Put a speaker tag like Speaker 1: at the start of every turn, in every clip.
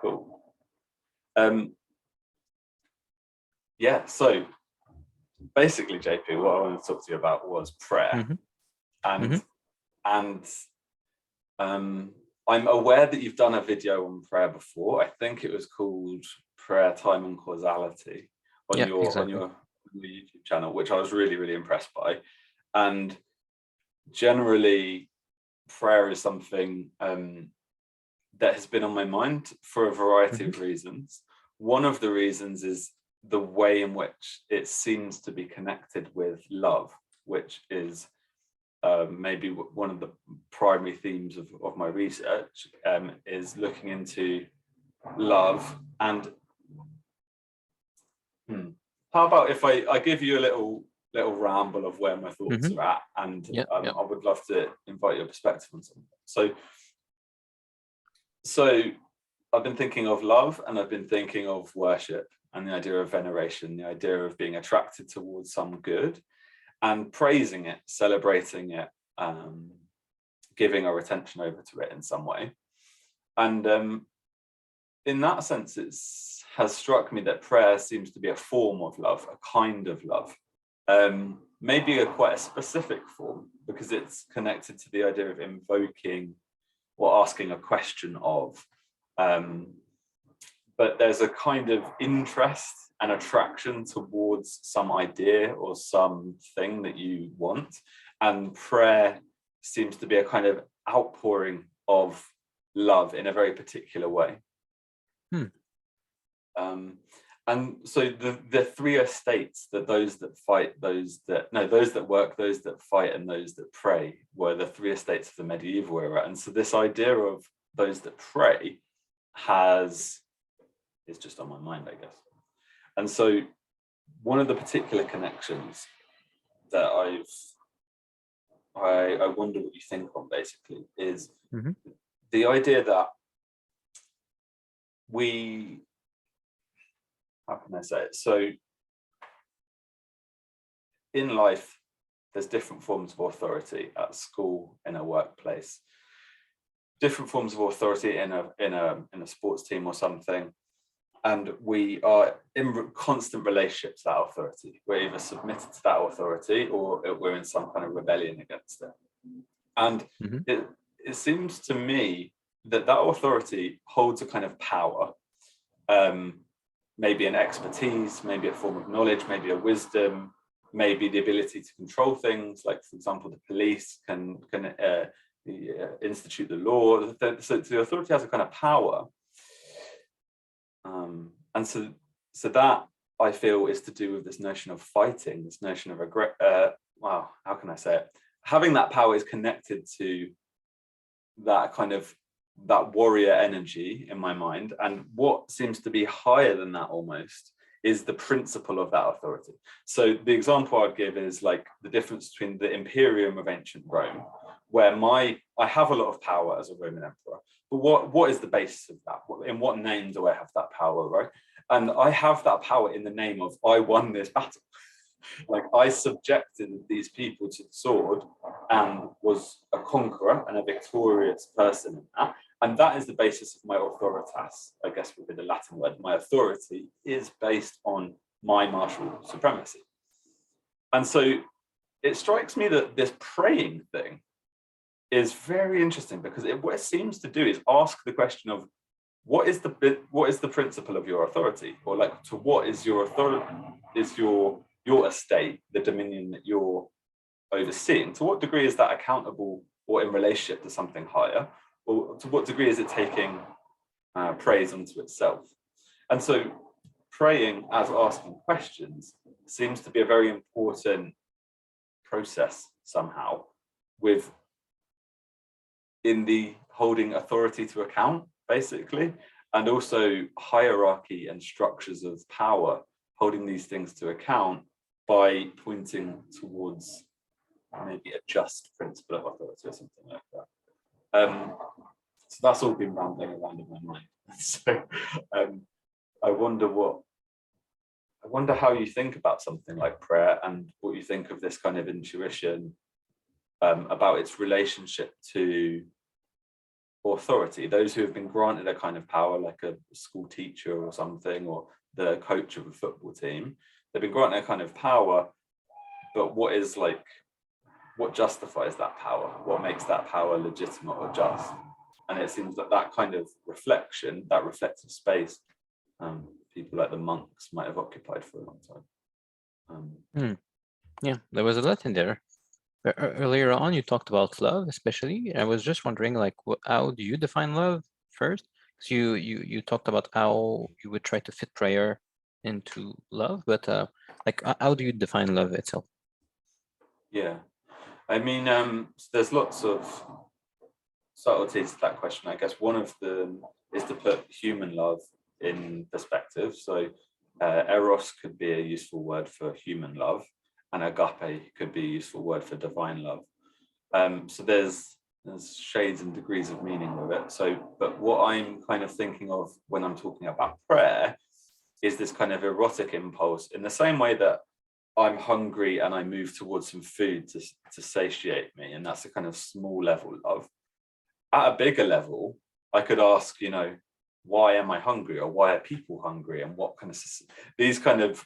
Speaker 1: Cool. Yeah, so basically, JP, what I want to talk to you about was prayer. And I'm aware that you've done a video on prayer before. I think it was called Prayer, Time and Causality on your YouTube channel, which I was really, really impressed by. And generally, prayer is something that has been on my mind for a variety of reasons. One of the reasons is the way in which it seems to be connected with love, which is maybe one of the primary themes of my research, is looking into love. And how about if I give you a little ramble of where my thoughts are at, and I would love to invite your perspective on something. So I've been thinking of love, and I've been thinking of worship, and the idea of veneration, the idea of being attracted towards some good and praising it, celebrating it, giving our attention over to it in some way. And in that sense, it has struck me that prayer seems to be a form of love, a kind of love, maybe quite a specific form, because it's connected to the idea of invoking or asking a question of. But there's a kind of interest and attraction towards some idea or something that you want. And prayer seems to be a kind of outpouring of love in a very particular way. And so the three estates, that those that fight, those that work, those that fight, and those that pray, were the three estates of the medieval era. And so this idea of those that pray is just on my mind, I guess. And so one of the particular connections that I wonder what you think on, basically, is the idea that how can I say it? So in life, there's different forms of authority at school, in a workplace, different forms of authority in a sports team or something. And we are in constant relationship to that authority. We're either submitted to that authority or we're in some kind of rebellion against it. And it seems to me that authority holds a kind of power, maybe an expertise, maybe a form of knowledge, maybe a wisdom, maybe the ability to control things, like, for example, the police can institute the law. So the authority has a kind of power. And so that, I feel, is to do with this notion of fighting, this notion of how can I say it? Having that power is connected to that warrior energy in my mind. And what seems to be higher than that almost is the principle of that authority. So the example I'd give is like the difference between the Imperium of ancient Rome, where I have a lot of power as a Roman emperor, but what is the basis of that? In what name do I have that power, right? And I have that power in the name of, I won this battle. Like, I subjected these people to the sword and was a conqueror and a victorious person in that. And that is the basis of my authoritas, I guess would be the Latin word. My authority is based on my martial supremacy. And so it strikes me that this praying thing is very interesting, because what it seems to do is ask the question of, what is the principle of your authority? Or like, to what is your authority, is your estate, the dominion that you're overseeing? To what degree is that accountable or in relationship to something higher? Or to what degree is it taking praise unto itself? And so praying as asking questions seems to be a very important process somehow, in the holding authority to account, basically, and also hierarchy and structures of power, holding these things to account by pointing towards maybe a just principle of authority or something like that. So that's all been rambling around in my mind. So I wonder how you think about something like prayer, and what you think of this kind of intuition about its relationship to authority, those who have been granted a kind of power, like a school teacher or something, or the coach of a football team, they've been granted a kind of power, but what justifies that power? What makes that power legitimate or just? And it seems that that kind of reflection, that reflective space, people like the monks might have occupied for a long time.
Speaker 2: Yeah, there was a lot in there. Earlier on, you talked about love, especially. I was just wondering, like, how do you define love first? Because you talked about how you would try to fit prayer into love, but like, how do you define love itself?
Speaker 1: Yeah, I mean, there's lots of subtleties to that question. I guess one of them is to put human love in perspective. So eros could be a useful word for human love, and agape could be a useful word for divine love. So there's shades and degrees of meaning with it. So, but what I'm kind of thinking of when I'm talking about prayer is this kind of erotic impulse, in the same way that I'm hungry and I move towards some food to satiate me, and that's a kind of small level love. At a bigger level, I could ask, why am I hungry, or why are people hungry, and what kind of these kind of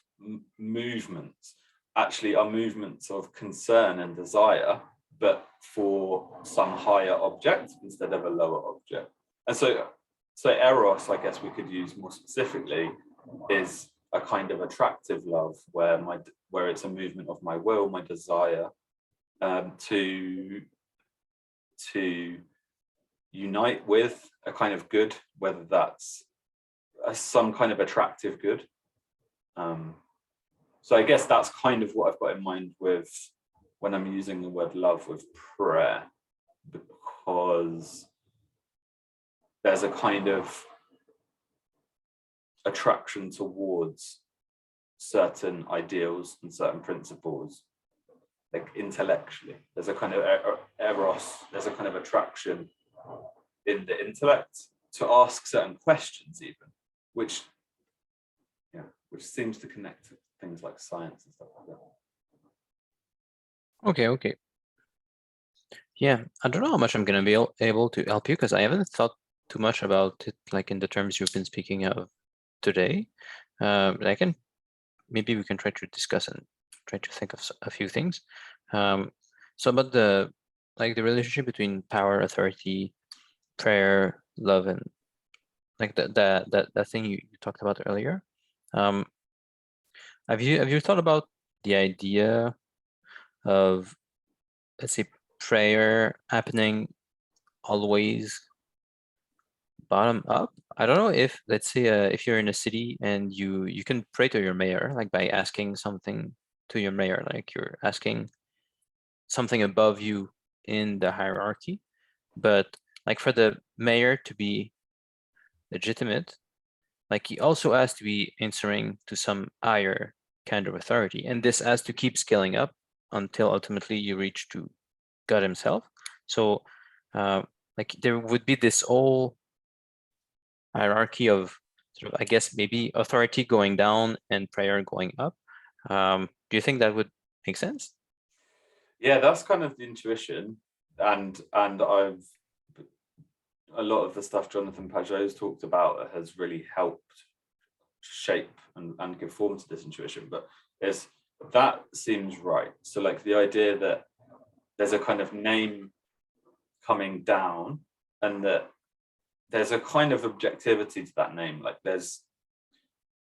Speaker 1: movements actually are movements of concern and desire, but for some higher object instead of a lower object. And so eros, I guess we could use more specifically, is a kind of attractive love where it's a movement of my will, my desire, to unite with a kind of good, whether that's some kind of attractive good. So I guess that's kind of what I've got in mind with when I'm using the word love with prayer, because there's a kind of attraction towards certain ideals and certain principles, like intellectually. There's a kind of eros, there's a kind of attraction in the intellect to ask certain questions, even, which seems to connect to things like science and stuff like that.
Speaker 2: Okay. Yeah, I don't know how much I'm going to be able to help you, because I haven't thought too much about it, like in the terms you've been speaking of today. But maybe we can try to discuss and try to think of a few things. So about the relationship between power, authority, prayer, love, and like that thing you talked about earlier. Have you thought about the idea of, let's say, prayer happening always bottom up? I don't know if, let's say, if you're in a city and you can pray to your mayor, like by asking something to your mayor, like you're asking something above you in the hierarchy, but like for the mayor to be legitimate, like he also has to be answering to some higher kind of authority, and this has to keep scaling up until ultimately you reach to God himself. So like there would be this whole hierarchy of sort of, I guess, maybe authority going down and prayer going up. Do you think that would make sense?
Speaker 1: Yeah, that's kind of the intuition, and I've a lot of the stuff Jonathan Pageau's talked about has really helped shape and give form to this intuition. But that seems right. So like the idea that there's a kind of name coming down, and that there's a kind of objectivity to that name. Like there's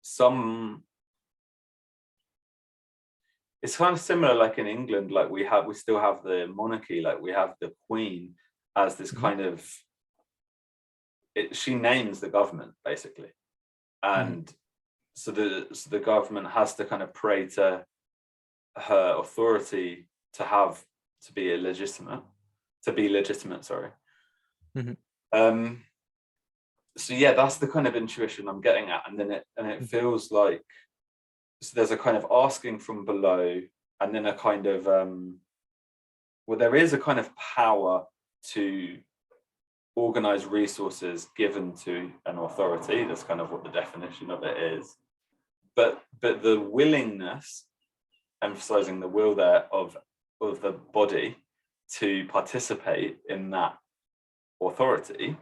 Speaker 1: some, it's kind of similar, like in England, like we still have the monarchy, like we have the Queen as this kind of, she names the government basically, and so the government has to kind of pray to her authority to be legitimate. Sorry. So yeah, that's the kind of intuition I'm getting at, and then it feels like, so there's a kind of asking from below, and then a kind of there is a kind of power to organize resources given to an authority. That's kind of what the definition of it is. But the willingness, emphasizing the will there of the body to participate in that authority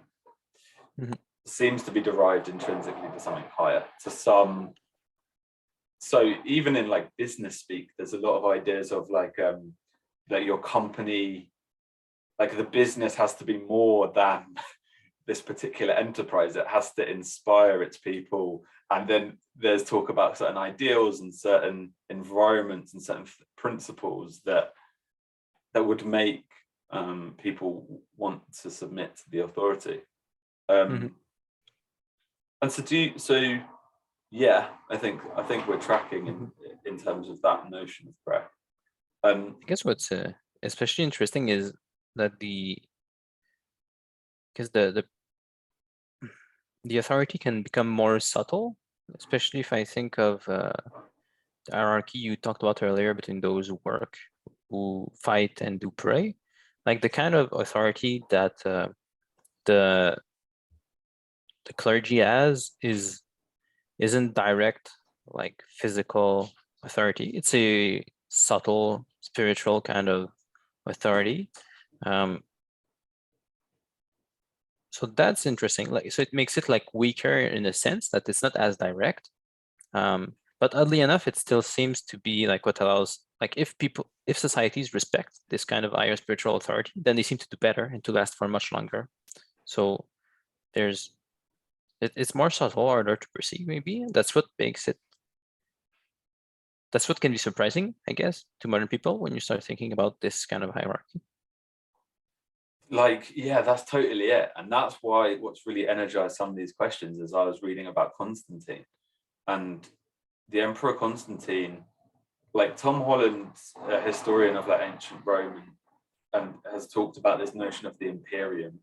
Speaker 2: Mhm.
Speaker 1: seems to be derived intrinsically to something higher, to some. So even in like business speak, there's a lot of ideas of like that your company, like the business has to be more than this particular enterprise. It has to inspire its people. And then there's talk about certain ideals and certain environments and certain principles that would make people want to submit to the authority.
Speaker 2: Mhm.
Speaker 1: And so yeah, I think we're tracking in terms of that notion of prayer.
Speaker 2: I guess what's especially interesting is that because the authority can become more subtle, especially if I think of the hierarchy you talked about earlier between those who work, who fight, and do pray. Like the kind of authority that the clergy has isn't direct, like physical authority. It's a subtle spiritual kind of authority. So that's interesting. Like, so it makes it like weaker in a sense that it's not as direct. But oddly enough, it still seems to be like what allows, like if societies respect this kind of higher spiritual authority, then they seem to do better and to last for much longer. So it's more subtle, harder to perceive maybe. That's what makes it, that's what can be surprising, I guess, to modern people when you start thinking about this kind of hierarchy.
Speaker 1: Like, yeah, that's totally it. And that's why what's really energized some of these questions is I was reading about Constantine and the Emperor Constantine, like Tom Holland, a historian of like ancient Rome, and has talked about this notion of the imperium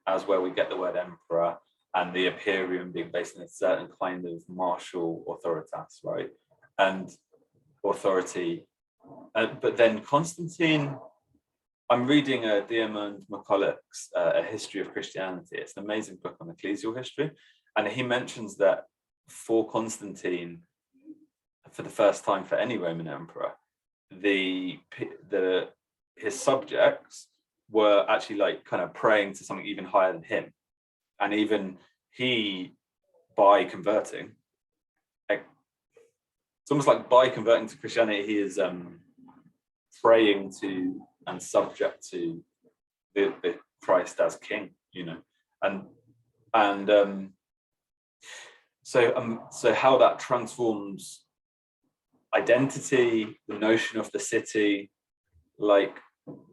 Speaker 1: as where we get the word emperor, and the imperium being based on a certain kind of martial authoritas, right? And authority. But then Constantine, I'm reading Diarmuid MacCulloch's A History of Christianity. It's an amazing book on ecclesial history. And he mentions that for Constantine, for the first time for any Roman emperor, his subjects were actually like kind of praying to something even higher than him. And even he, by converting, it's almost like by converting to Christianity, he is praying to and subject to the Christ as king, you know. So how that transforms identity, the notion of the city. Like,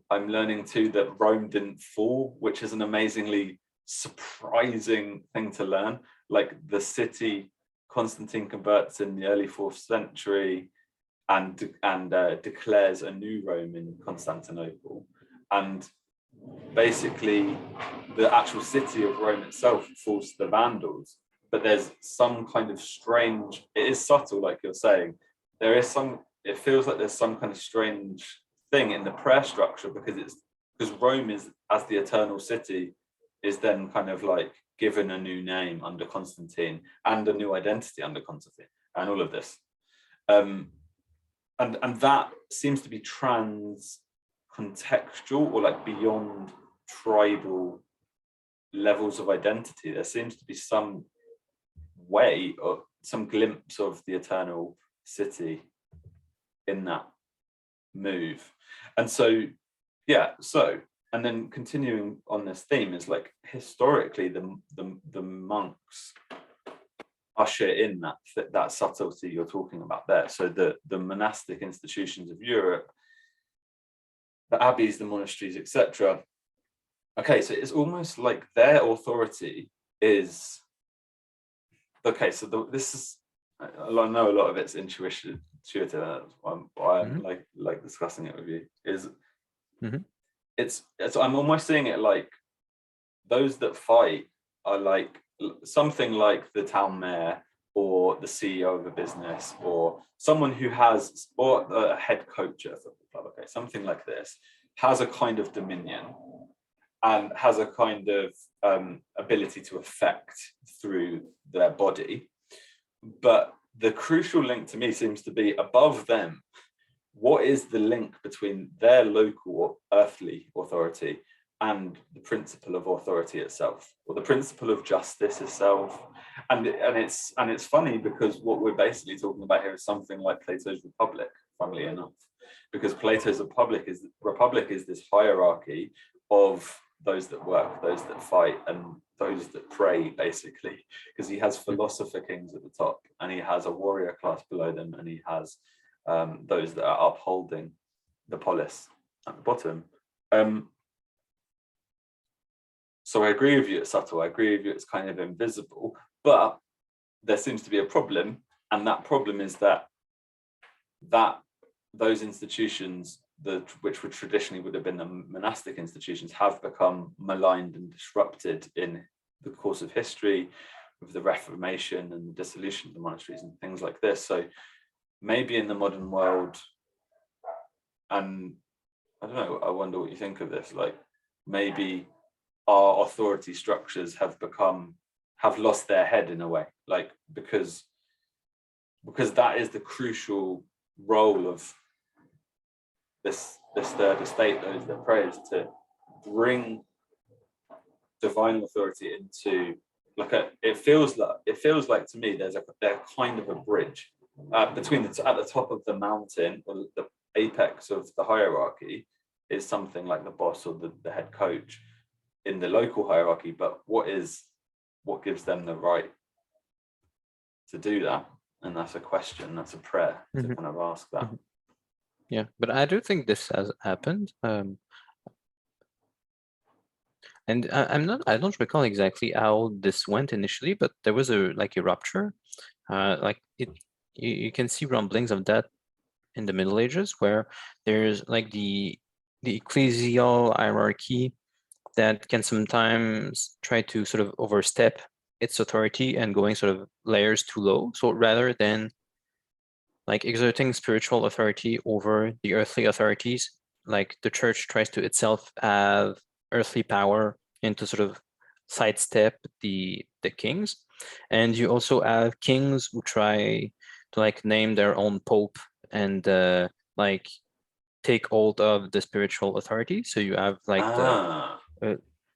Speaker 1: I'm learning too that Rome didn't fall, which is an amazingly surprising thing to learn. Like the city, Constantine converts in the early 4th century and declares a new Rome in Constantinople. And basically the actual city of Rome itself falls to the Vandals. But there's some kind of strange, it is subtle, like you're saying, it feels like there's some kind of strange thing in the prayer structure because Rome is, as the eternal city, is then kind of like given a new name under Constantine and a new identity under Constantine and all of this. And that seems to be trans contextual or like beyond tribal levels of identity. There seems to be some way or some glimpse of the eternal city in that move. And so and then continuing on this theme is like historically the monks usher in that subtlety you're talking about there. So the monastic institutions of Europe, the abbeys, the monasteries, etc. Okay, so it's almost like their authority is okay. So this is, I know a lot of it's intuitive. That's why I'm like discussing it with you. Is it's I'm almost seeing it like those that fight are like something like the town mayor or the CEO of a business or someone who has, or a head coach at a football club, okay, something like this, has a kind of dominion and has a kind of ability to affect through their body. But the crucial link to me seems to be above them. What is the link between their local or earthly authority and the principle of authority itself, or the principle of justice itself. And it's funny because what we're basically talking about here is something like Plato's Republic, funnily enough, because Plato's Republic is this hierarchy of those that work, those that fight, and those that pray, basically, because he has philosopher kings at the top, and he has a warrior class below them, and he has those that are upholding the polis at the bottom. So I agree with you, it's subtle. I agree with you, it's kind of invisible, but there seems to be a problem, and that problem is that those institutions which would traditionally would have been the monastic institutions have become maligned and disrupted in the course of history with the Reformation and the dissolution of the monasteries and things like this. So maybe in the modern world, and I don't know, I wonder what you think of this, like maybe our authority structures have lost their head in a way, like because that is the crucial role of this third estate, those that pray, is to bring divine authority into it feels like to me they're kind of a bridge between at the top of the mountain, or the apex of the hierarchy is something like the boss or the head coach in the local hierarchy, but what gives them the right to do that? And that's a question, that's a prayer to kind of ask that.
Speaker 2: Yeah, but I do think this has happened. And I don't recall exactly how this went initially, but there was a rupture. You can see rumblings of that in the Middle Ages, where there's like the ecclesial hierarchy that can sometimes try to sort of overstep its authority and going sort of layers too low. So rather than like exerting spiritual authority over the earthly authorities, like the church tries to itself have earthly power and to sort of sidestep the kings. And you also have kings who try to like name their own pope and like take hold of the spiritual authority. So you have like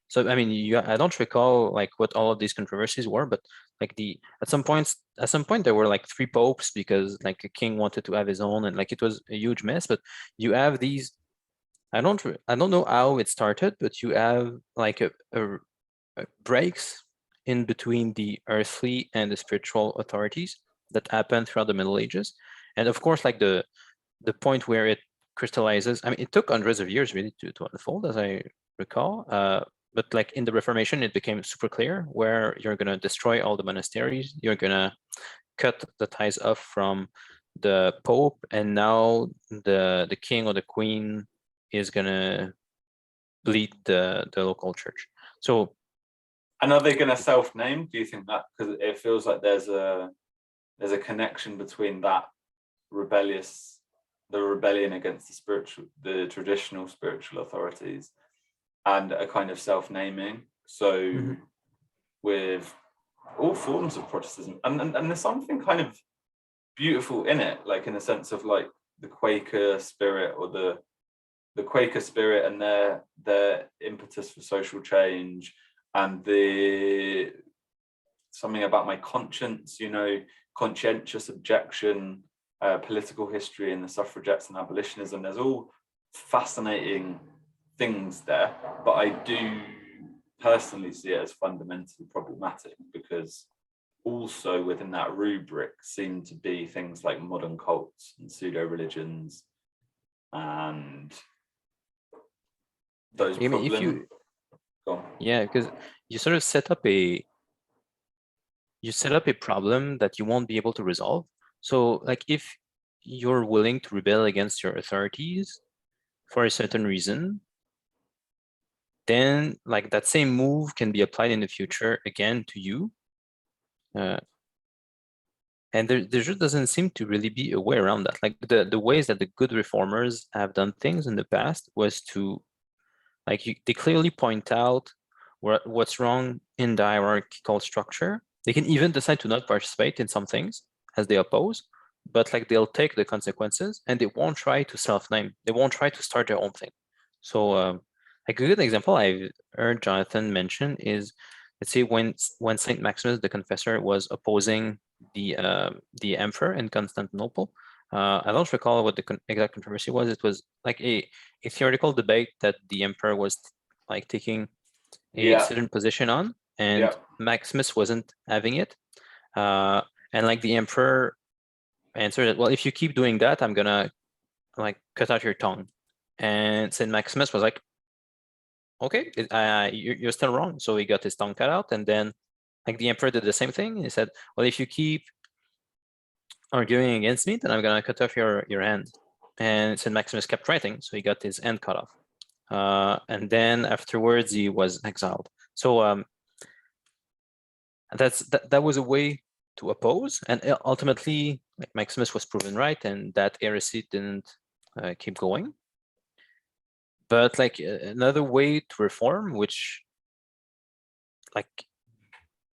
Speaker 2: so I mean, I don't recall like what all of these controversies were, but like at some point there were like 3 popes because like a king wanted to have his own, and like it was a huge mess. But you have these, I don't know how it started, but you have like a breaks in between the earthly and the spiritual authorities that happened throughout the Middle Ages. And of course, like the point where it crystallizes, I mean, it took hundreds of years really to unfold, as I recall. But like in the Reformation, it became super clear where you're going to destroy all the monasteries, you're going to cut the ties off from the Pope, and now the king or the queen is going to bleed the local church. So,
Speaker 1: and are they going to self-name? Do you think that, because it feels like there's a connection between that the rebellion against the traditional spiritual authorities, and a kind of self-naming. So with all forms of Protestantism, and there's something kind of beautiful in it, like in the sense of like the Quaker spirit, or the Quaker spirit and their impetus for social change, and something about my conscience, conscientious objection, political history and the suffragettes and abolitionism. There's all fascinating things there, but I do personally see it as fundamentally problematic, because also within that rubric seem to be things like modern cults and pseudo religions and those problems.
Speaker 2: Yeah, because you sort of set up a problem that you won't be able to resolve. So like if you're willing to rebel against your authorities for a certain reason, then like that same move can be applied in the future again to you. And there just doesn't seem to really be a way around that. Like the ways that the good reformers have done things in the past was to, like, they clearly point out what's wrong in the hierarchical structure. They can even decide to not participate in some things as they oppose, but like they'll take the consequences and they won't try to self-name. They won't try to start their own thing. So like a good example I've heard Jonathan mention is, let's say when Saint Maximus the Confessor was opposing the emperor in Constantinople. I don't recall what the exact controversy was. It was like a theoretical debate that the emperor was like taking a
Speaker 1: Yeah,
Speaker 2: certain position on, and
Speaker 1: yeah,
Speaker 2: Maximus wasn't having it. And like the emperor answered that, well, if you keep doing that, I'm gonna like cut out your tongue. And Saint Maximus was like, okay, you're still wrong. So he got his tongue cut out, and then like the emperor did the same thing. He said, well, if you keep arguing against me, then I'm gonna cut off your hand. And Saint Maximus kept writing, so he got his hand cut off. And then afterwards he was exiled. So that was a way to oppose, and ultimately like Maximus was proven right, and that heresy didn't keep going. But like another way to reform, which like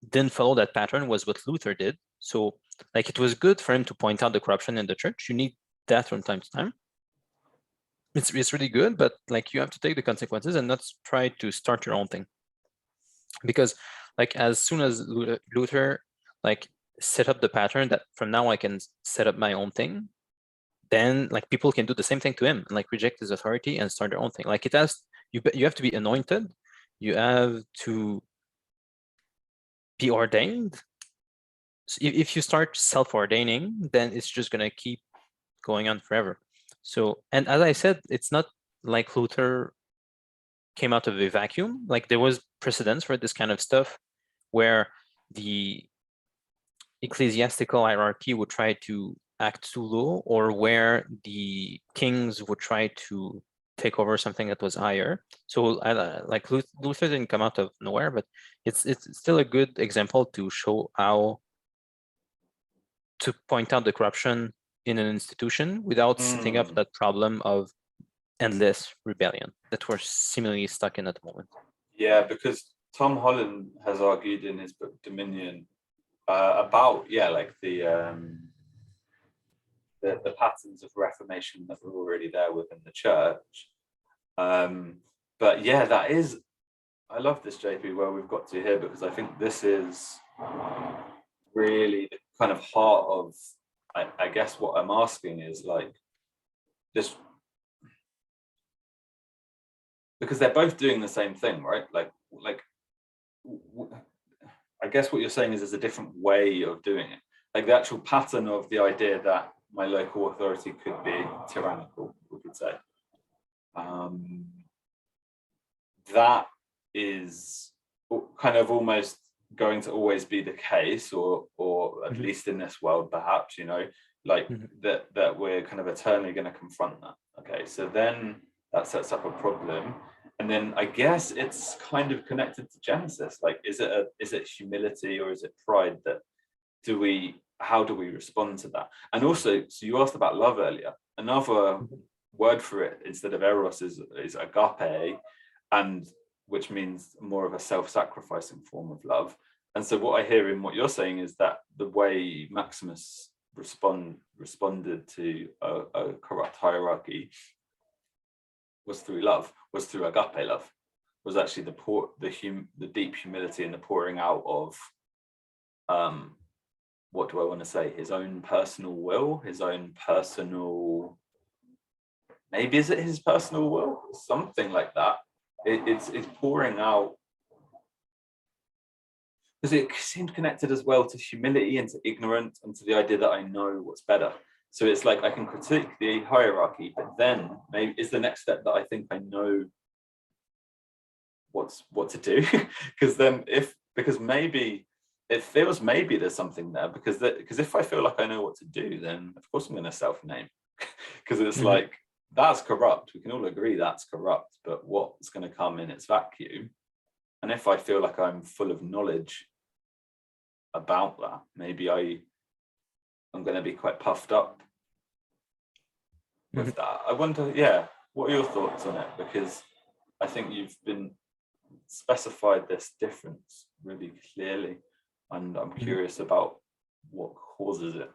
Speaker 2: didn't follow that pattern, was what Luther did. So like it was good for him to point out the corruption in the church. You need that from time to time. It's really good, but like you have to take the consequences and not try to start your own thing. Because like as soon as Luther like set up the pattern that from now I can set up my own thing, then like people can do the same thing to him and like reject his authority and start their own thing. Like it has, you have to be anointed, you have to be ordained. So if you start self-ordaining, then it's just gonna keep going on forever. So, and as I said, it's not like Luther came out of a vacuum. Like there was precedence for this kind of stuff where the ecclesiastical hierarchy would try to act too low, or where the kings would try to take over something that was higher. So like Luther didn't come out of nowhere, but it's still a good example to show how to point out the corruption in an institution without setting up that problem of endless rebellion that we're seemingly stuck in at the moment.
Speaker 1: yeah, because Tom Holland has argued in his book Dominion about like the patterns of reformation that were already there within the church. But yeah, that is, I love this, JP, where we've got to here, because I think this is really the kind of heart of, I guess what I'm asking is like this, because they're both doing the same thing, right? Like I guess what you're saying is there's a different way of doing it. Like the actual pattern of the idea that my local authority could be tyrannical, we could say. That is kind of almost going to always be the case, or at least in this world, perhaps, like that we're kind of eternally going to confront that. Okay, so then that sets up a problem. And then I guess it's kind of connected to Genesis. Like, is it humility or is it pride? That how do we respond to that? And also, so you asked about love earlier. Another word for it instead of eros is agape, and which means more of a self-sacrificing form of love. And so what I hear in what you're saying is that the way Maximus responded to a corrupt hierarchy was through love, was through agape love, was actually the deep humility and the pouring out of what do I want to say, his own personal will, his own personal, maybe is it his personal will, something like that. It's pouring out, because it seemed connected as well to humility and to ignorance and to the idea that I know what's better. So it's like I can critique the hierarchy, but then maybe is the next step that I think I know what to do. because maybe it feels maybe there's something there, because if I feel like I know what to do, then of course I'm going to self-name, because it's like that's corrupt. We can all agree that's corrupt, but what's going to come in its vacuum? And if I feel like I'm full of knowledge about that, maybe I'm going to be quite puffed up with that. I wonder, what are your thoughts on it? Because I think you've been specified this difference really clearly, and I'm curious about what causes it.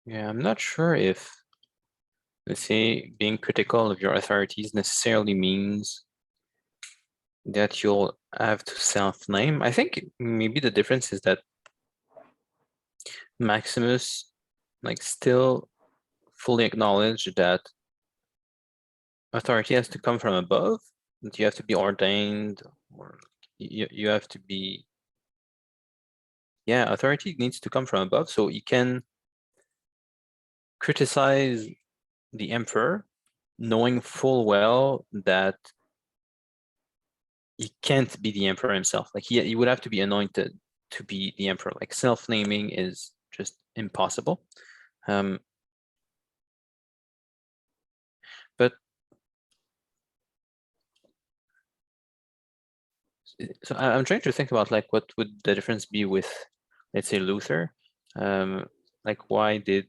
Speaker 2: Yeah, I'm not sure if, let's say, being critical of your authorities necessarily means that you'll have to self-name. I think maybe the difference is that Maximus like still fully acknowledge that authority has to come from above, that you have to be ordained, or you have to be, yeah, authority needs to come from above. So you can criticize the emperor knowing full well that he can't be the emperor himself. Like he would have to be anointed to be the emperor. Like self-naming is just impossible. But so I'm trying to think about like what would the difference be with, let's say, Luther. Like why did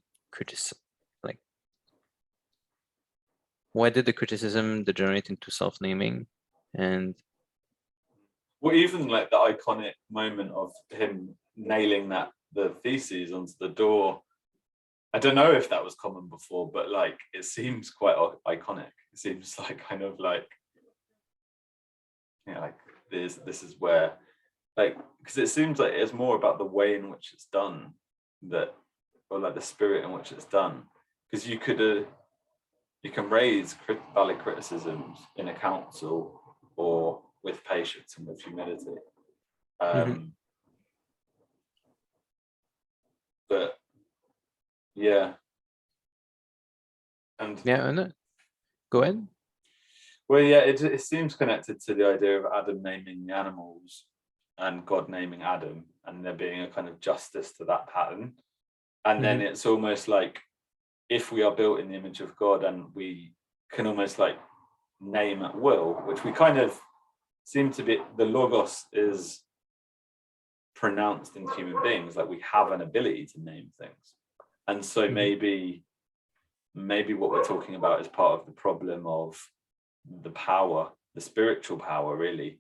Speaker 2: the criticism degenerate into self-naming? And
Speaker 1: Well, even like the iconic moment of him nailing the theses onto the door. I don't know if that was common before, but like it seems quite iconic. It seems like kind of like, yeah, like this is where, like, because it seems like it's more about the way in which it's done, that, or like the spirit in which it's done. Because you can raise valid criticisms in a council or with patience and with humility. But yeah, and
Speaker 2: yeah, no, go ahead.
Speaker 1: well, yeah, it seems connected to the idea of Adam naming the animals and God naming Adam, and there being a kind of justice to that pattern. And then it's almost like, if we are built in the image of God and we can almost like name at will, which we kind of seem to be, the logos is pronounced in human beings, like we have an ability to name things. And so maybe what we're talking about is part of the problem of the power, the spiritual power really,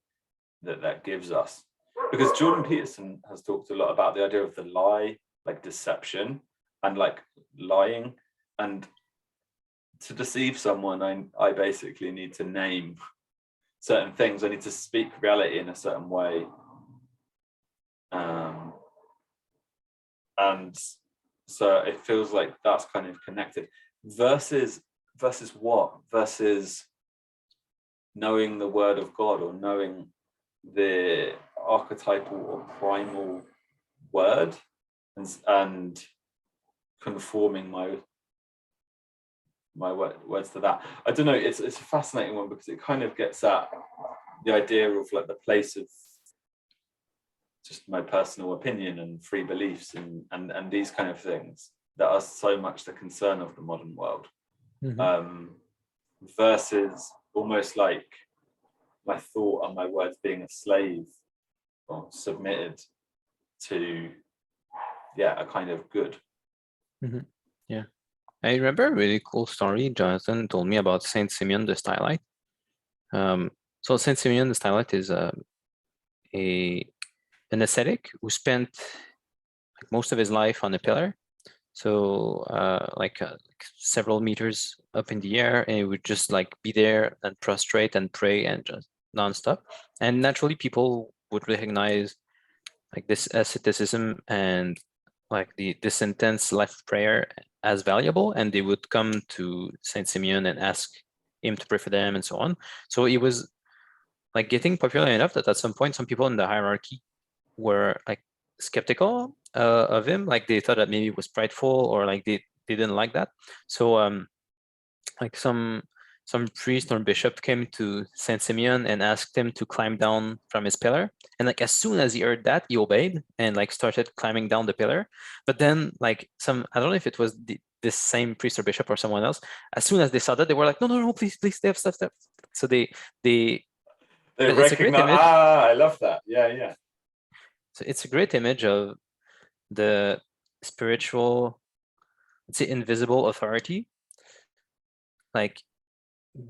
Speaker 1: that gives us. Because Jordan Peterson has talked a lot about the idea of the lie, like deception and like lying. And to deceive someone, I basically need to name certain things. I need to speak reality in a certain way. And so it feels like that's kind of connected. Versus what? Versus knowing the word of God, or knowing the archetypal or primal word, and conforming my words to that. I don't know, it's a fascinating one, because it kind of gets at the idea of like the place of just my personal opinion and free beliefs and these kind of things that are so much the concern of the modern world. Versus almost like my thought and my words being a slave or submitted to, yeah, a kind of good.
Speaker 2: Yeah, I remember a really cool story Jonathan told me about Saint Simeon the Stylite. So Saint Simeon the Stylite is an ascetic who spent like most of his life on a pillar, so like several meters up in the air, and he would just like be there and prostrate and pray and just nonstop. And naturally, people would recognize like this asceticism and like this intense life of prayer as valuable, and they would come to Saint Simeon and ask him to pray for them and so on. So it was like getting popular enough that at some point some people in the hierarchy were like skeptical of him, like they thought that maybe it was prideful, or like they didn't like that. So like some priest or bishop came to Saint Simeon and asked him to climb down from his pillar, and like as soon as he heard that, he obeyed and like started climbing down the pillar. But then like I don't know if it was this same priest or bishop or someone else, as soon as they saw that, they were like, no, please step. So they it's a great image.
Speaker 1: I love that. Yeah.
Speaker 2: So it's a great image of the spiritual, let's say, invisible authority, like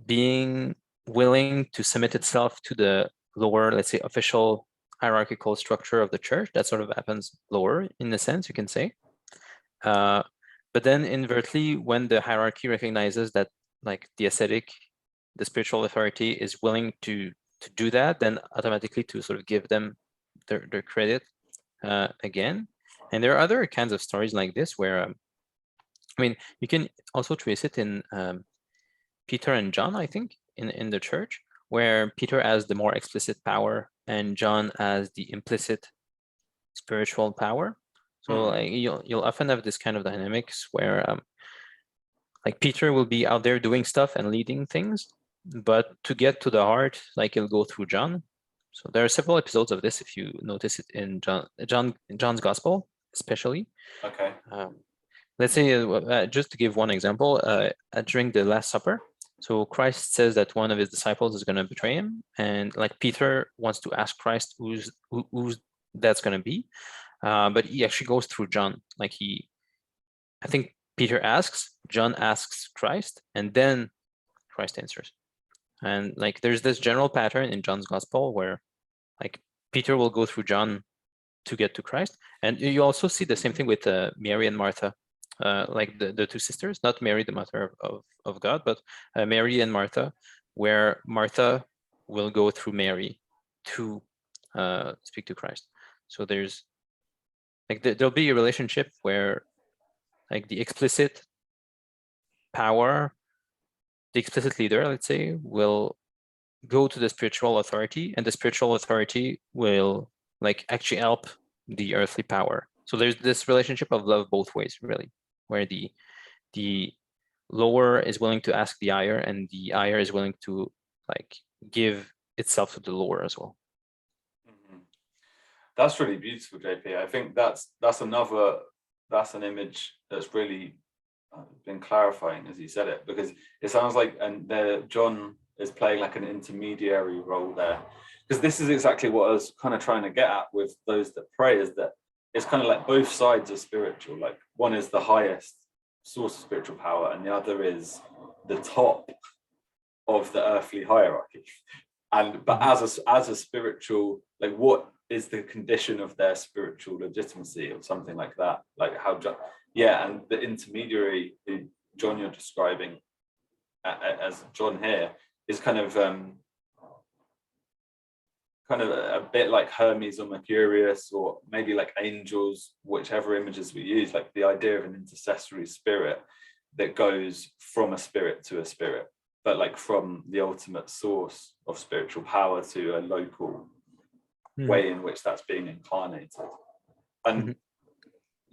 Speaker 2: being willing to submit itself to the lower, let's say, official hierarchical structure of the church. That sort of happens lower, in a sense, you can say. But then inversely, when the hierarchy recognizes that like the ascetic, the spiritual authority is willing to to do that, then automatically to sort of give them their credit again. And there are other kinds of stories like this where, I mean, you can also trace it in Peter and John, I think, in the church, where Peter has the more explicit power and John has the implicit spiritual power. So like, you'll often have this kind of dynamics where like Peter will be out there doing stuff and leading things, but to get to the heart, like he'll go through John. So there are several episodes of this if you notice it in John's Gospel, especially.
Speaker 1: Okay.
Speaker 2: Let's say, just to give one example, during the Last Supper, so Christ says that one of his disciples is going to betray him, and like Peter wants to ask Christ who's that's going to be, but he actually goes through John. Like I think Peter asks, John asks Christ, and then Christ answers. And like there's this general pattern in John's Gospel where like Peter will go through John to get to Christ, and you also see the same thing with Mary and Martha. Like the two sisters, not Mary, the mother of God, but Mary and Martha, where Martha will go through Mary to speak to Christ. So there's like there'll be a relationship where like the explicit power, the explicit leader, let's say, will go to the spiritual authority, and the spiritual authority will like actually help the earthly power. So there's this relationship of love both ways, really, where the lower is willing to ask the higher, and the higher is willing to like give itself to the lower as well.
Speaker 1: That's really beautiful, JP. I think that's an image that's really been clarifying as you said it, because it sounds like John is playing like an intermediary role there, because this is exactly what I was kind of trying to get at with those that pray, is that it's kind of like both sides are spiritual. Like one is the highest source of spiritual power, and the other is the top of the earthly hierarchy. But as a spiritual, like what is the condition of their spiritual legitimacy or something like that? Like how, and the intermediary who John you're describing as John here is kind of a bit like Hermes or Mercurius, or maybe like angels, whichever images we use, like the idea of an intercessory spirit that goes from a spirit to a spirit, but like from the ultimate source of spiritual power to a local way in which that's being incarnated. And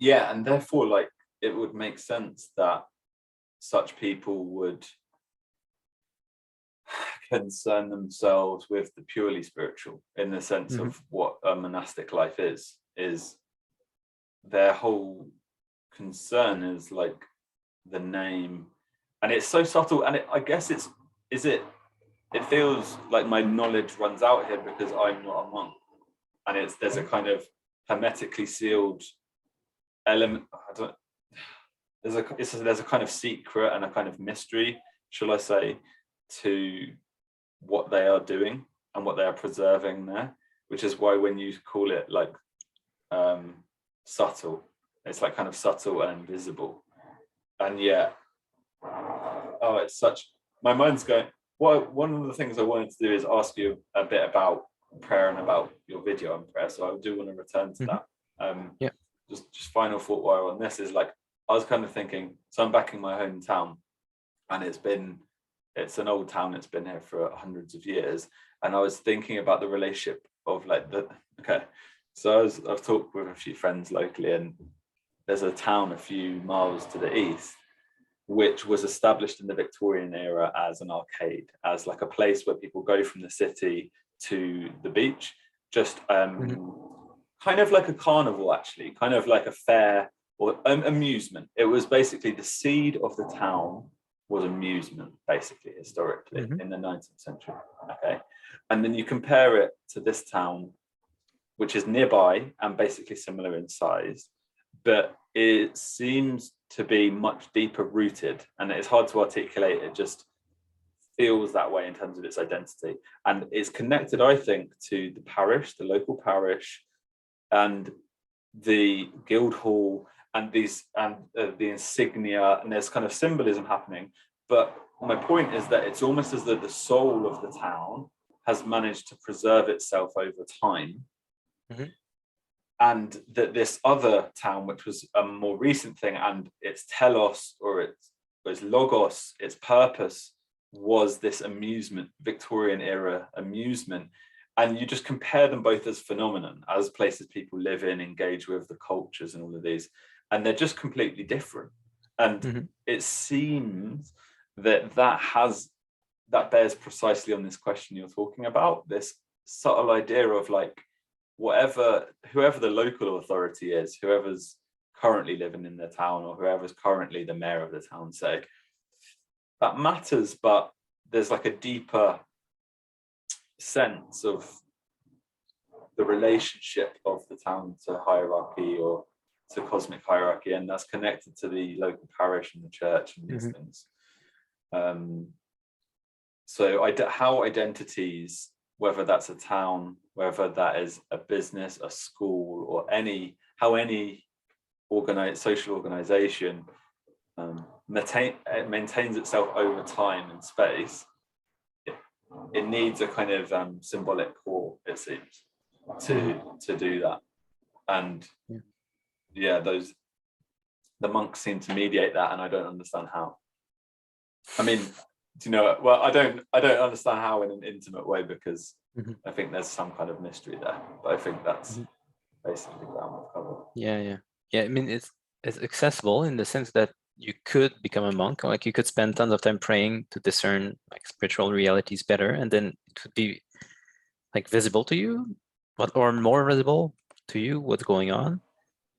Speaker 1: and therefore like it would make sense that such people would concern themselves with the purely spiritual, in the sense of what a monastic life is their whole concern is like the name, and it's so subtle, and I guess it feels like my knowledge runs out here because I'm not a monk, and there's a kind of hermetically sealed element. There's a kind of secret and a kind of mystery, shall I say, to what they are doing and what they are preserving there, which is why when you call it like subtle, it's like kind of subtle and invisible. And yet, it's such, my mind's going, one of the things I wanted to do is ask you a bit about prayer and about your video on prayer, so I do want to return to that. Just final thought while on this is like, I was kind of thinking, so I'm back in my hometown, and it's an old town, it's been here for hundreds of years, and I was thinking about the relationship of like so I've talked with a few friends locally, and there's a town a few miles to the east which was established in the Victorian era as an arcade, as like a place where people go from the city to the beach, just kind of like a carnival, actually, kind of like a fair or amusement. It was basically the seed of the town was amusement, basically, historically, in the 19th century. Okay. And then you compare it to this town, which is nearby and basically similar in size, but it seems to be much deeper rooted, and it's hard to articulate. It just feels that way in terms of its identity. And it's connected, I think, to the parish, the local parish, and the guild hall, and these and the insignia, and there's kind of symbolism happening. But my point is that it's almost as though the soul of the town has managed to preserve itself over time.
Speaker 2: Mhm.
Speaker 1: And that this other town, which was a more recent thing, and its telos or its logos, its purpose was this amusement, Victorian era amusement. And you just compare them both as phenomenon, as places people live in, engage with, the cultures and all of these, and they're just completely different. And it seems that that bears precisely on this question you're talking about, this subtle idea of like, whoever the local authority is, whoever's currently living in the town, or whoever's currently the mayor of the town, say, that matters, but there's like a deeper sense of the relationship of the town to hierarchy or to cosmic hierarchy, and that's connected to the local parish and the church and these things. So how identities, whether that's a town, whether that is a business, a school, or how any social organization maintains itself over time and space, it needs a kind of symbolic core, it seems, to do that. And the monks seem to mediate that, and I don't understand how. I mean, do you know? Well, I don't understand how in an intimate way, because I think there's some kind of mystery there. But I think that's basically the ground we've covered.
Speaker 2: Yeah. I mean, it's accessible in the sense that you could become a monk, like you could spend tons of time praying to discern like spiritual realities better, and then it would be like visible to you, or more visible to you what's going on.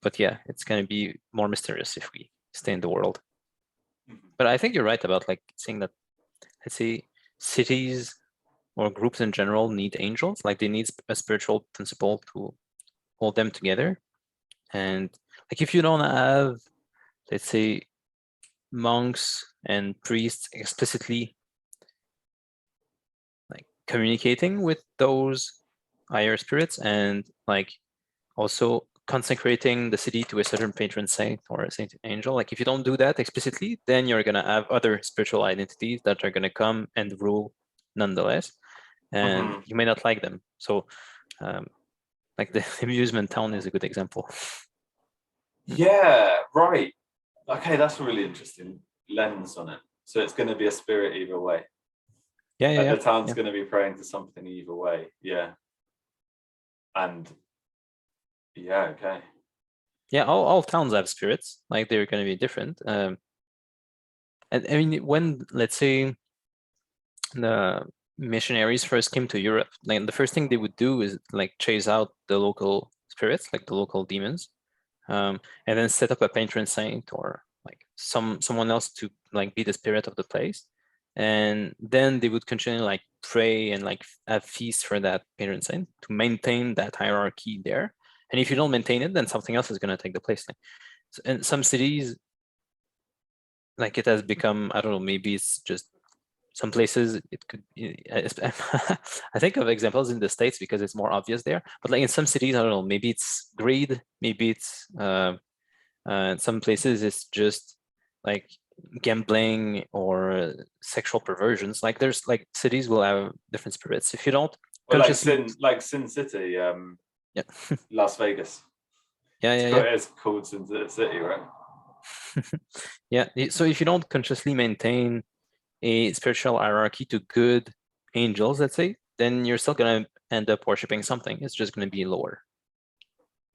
Speaker 2: But yeah, it's going to be more mysterious if we stay in the world. But I think you're right about like saying that, let's say, cities or groups in general need angels, like they need a spiritual principle to hold them together. And like if you don't have, let's say, monks and priests explicitly like communicating with those higher spirits, and like also consecrating the city to a certain patron saint or a saint angel, like if you don't do that explicitly, then you're going to have other spiritual identities that are going to come and rule nonetheless, and you may not like them. So like the amusement town is a good example.
Speaker 1: Yeah, right. Okay, that's a really interesting lens on it. So it's going to be a spirit either way.
Speaker 2: Yeah.
Speaker 1: The town's going to be praying to something either way. Yeah. And okay.
Speaker 2: Yeah, all towns have spirits, like they're going to be different. And I mean, when, let's say, the missionaries first came to Europe, like the first thing they would do is like chase out the local spirits, like the local demons, and then set up a patron saint or like someone else to like be the spirit of the place. And then they would continue like pray and like have feasts for that patron saint to maintain that hierarchy there. And if you don't maintain it, then something else is going to take the place. Like, in some cities, like it has become, I don't know, maybe it's just some places it could, I think of examples in the States because it's more obvious there, but like in some cities, I don't know, maybe it's greed, maybe it's, in some places it's just like gambling or sexual perversions. Like there's like cities will have different spirits. If you don't consciously,
Speaker 1: like Sin City,
Speaker 2: yeah,
Speaker 1: Las Vegas.
Speaker 2: Yeah.
Speaker 1: It's called Sin City, right?
Speaker 2: Yeah. So if you don't consciously maintain a spiritual hierarchy to good angels, let's say, then you're still going to end up worshiping something. It's just going to be lower.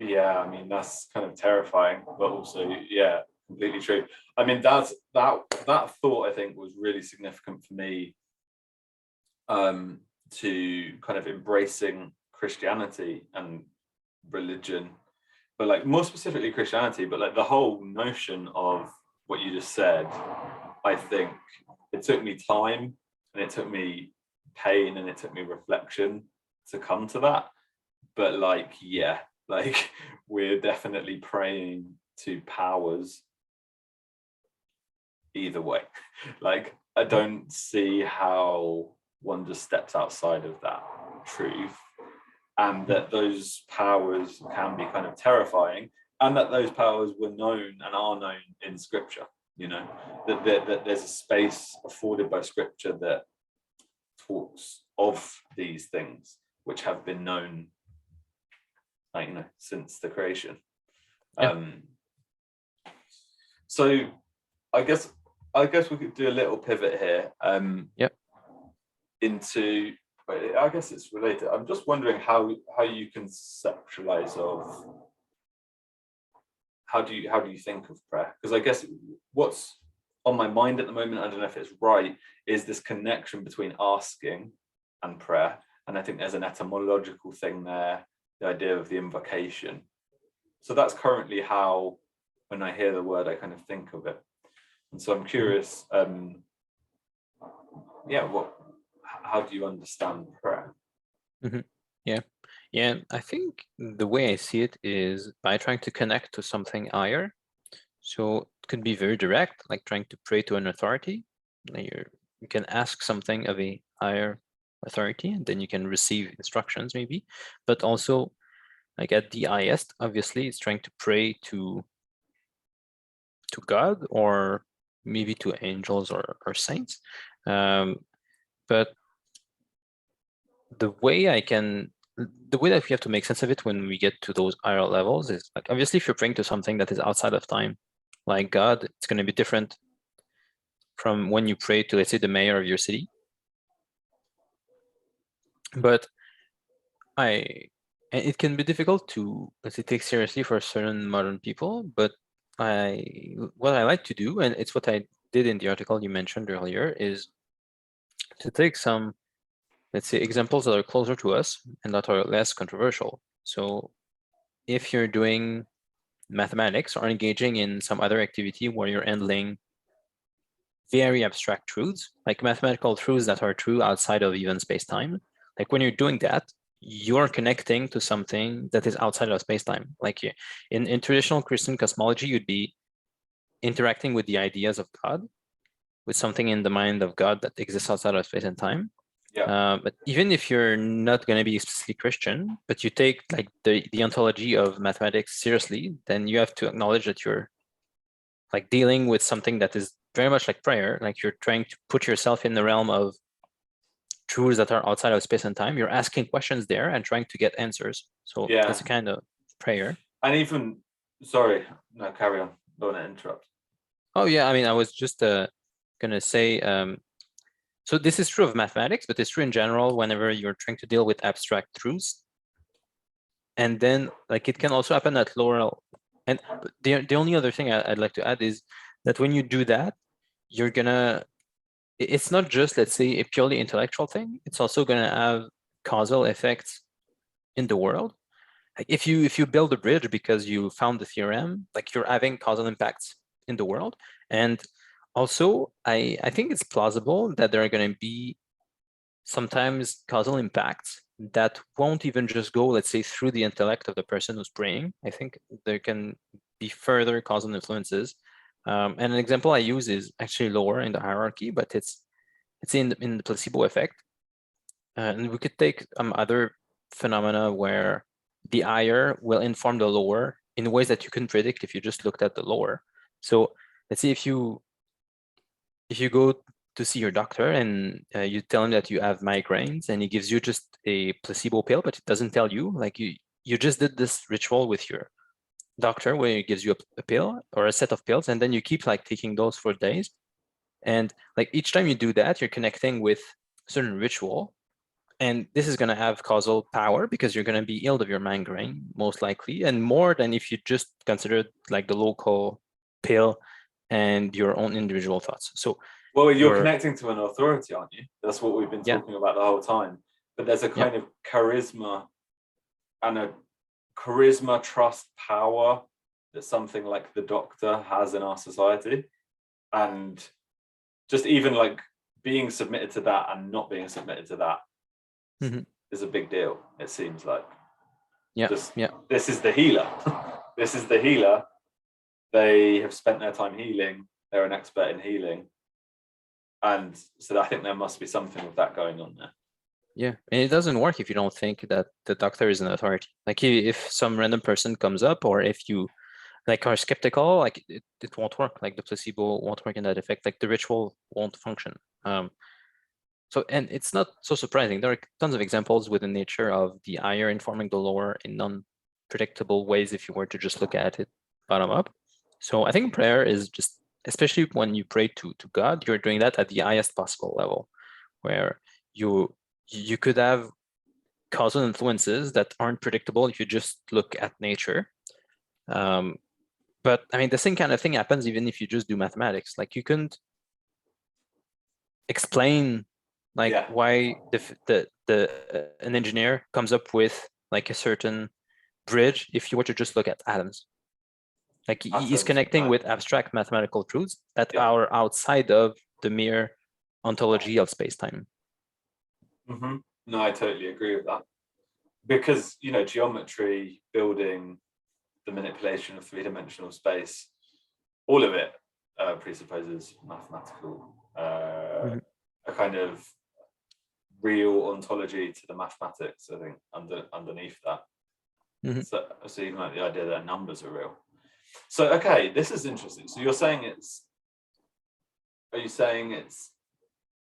Speaker 1: Yeah, I mean, that's kind of terrifying, but also, yeah, completely true. I mean, that thought, I think, was really significant for me, to kind of embracing Christianity and religion, but like more specifically Christianity, but like the whole notion of what you just said. I think it took me time, and it took me pain, and it took me reflection to come to that. But like, yeah, like we're definitely praying to powers either way. Like, I don't see how one just steps outside of that truth, and that those powers can be kind of terrifying, and that those powers were known and are known in scripture. You know, that there's a space afforded by scripture that talks of these things which have been known, like, since the creation.
Speaker 2: Yeah.
Speaker 1: So I guess we could do a little pivot here. Into, I guess it's related. I'm just wondering how you conceptualize of how do you think of prayer? Because I guess what's on my mind at the moment, I don't know if it's right, is this connection between asking and prayer. And I think there's an etymological thing there, the idea of the invocation. So that's currently how, when I hear the word, I kind of think of it. And so I'm curious, how do you understand prayer?
Speaker 2: Yeah, I think the way I see it is by trying to connect to something higher. So it could be very direct, like trying to pray to an authority. You can ask something of a higher authority, and then you can receive instructions maybe. But also, like at the highest, obviously, it's trying to pray to God, or maybe to angels or saints. But the way that we have to make sense of it when we get to those higher levels is, like, obviously, if you're praying to something that is outside of time, like God, it's going to be different from when you pray to, let's say, the mayor of your city. But it can be difficult to, let's say, take seriously for certain modern people. But what I like to do, and it's what I did in the article you mentioned earlier, is to take some, let's say, examples that are closer to us and that are less controversial. So if you're doing mathematics or engaging in some other activity where you're handling very abstract truths, like mathematical truths that are true outside of even space-time, like when you're doing that, you're connecting to something that is outside of space-time. Like in traditional Christian cosmology, you'd be interacting with the ideas of God, with something in the mind of God that exists outside of space and time. But even if you're not going to be explicitly Christian, but you take like the ontology of mathematics seriously, then you have to acknowledge that you're like dealing with something that is very much like prayer. Like you're trying to put yourself in the realm of truths that are outside of space and time. You're asking questions there and trying to get answers. So that's a kind of prayer.
Speaker 1: And even, sorry, no, carry on. Don't want to interrupt.
Speaker 2: Oh yeah, I mean, I was just gonna say, so this is true of mathematics, but it's true in general whenever you're trying to deal with abstract truths. And then, like, it can also happen at lower. And the only other thing I'd like to add is that when you do that, you're gonna, it's not just, let's say, a purely intellectual thing. It's also gonna have causal effects in the world. Like if you build a bridge because you found the theorem, like you're having causal impacts in the world. And also, I think it's plausible that there are going to be sometimes causal impacts that won't even just go, let's say, through the intellect of the person who's praying. I think there can be further causal influences. And an example I use is actually lower in the hierarchy, but it's in the placebo effect. And we could take other phenomena where the higher will inform the lower in ways that you can predict if you just looked at the lower. So let's say if you go to see your doctor and you tell him that you have migraines, and he gives you just a placebo pill, but it doesn't tell you, like you just did this ritual with your doctor where he gives you a pill or a set of pills, and then you keep like taking those for days. And like each time you do that, you're connecting with a certain ritual. And this is going to have causal power because you're going to be healed of your migraine, most likely, and more than if you just considered like the local pill and your own individual thoughts. So,
Speaker 1: well, you're connecting to an authority, aren't you? That's what we've been talking about the whole time. But there's a kind of charisma and a charisma, trust, power that something like the doctor has in our society. And just even like being submitted to that and not being submitted to that is a big deal, it seems like. This is the healer. This is the healer. They have spent their time healing. They're an expert in healing. And so I think there must be something of that going on there.
Speaker 2: Yeah, and it doesn't work if you don't think that the doctor is an authority. Like if some random person comes up, or if you like are skeptical, like it won't work. Like the placebo won't work in that effect. Like the ritual won't function. So, and it's not so surprising. There are tons of examples within nature of the higher informing the lower in non-predictable ways if you were to just look at it bottom up. So I think prayer is just, especially when you pray to God, you're doing that at the highest possible level, where you could have causal influences that aren't predictable if you just look at nature. But I mean, the same kind of thing happens even if you just do mathematics. Like you couldn't explain like why an engineer comes up with like a certain bridge if you were to just look at atoms. Like he's connecting with abstract mathematical truths that are outside of the mere ontology of space-time.
Speaker 1: No, I totally agree with that. Because, you know, geometry, building, the manipulation of three-dimensional space, all of it presupposes mathematical, a kind of real ontology to the mathematics, I think, underneath that. So even like the idea that numbers are real. So, okay, this is interesting. So you're saying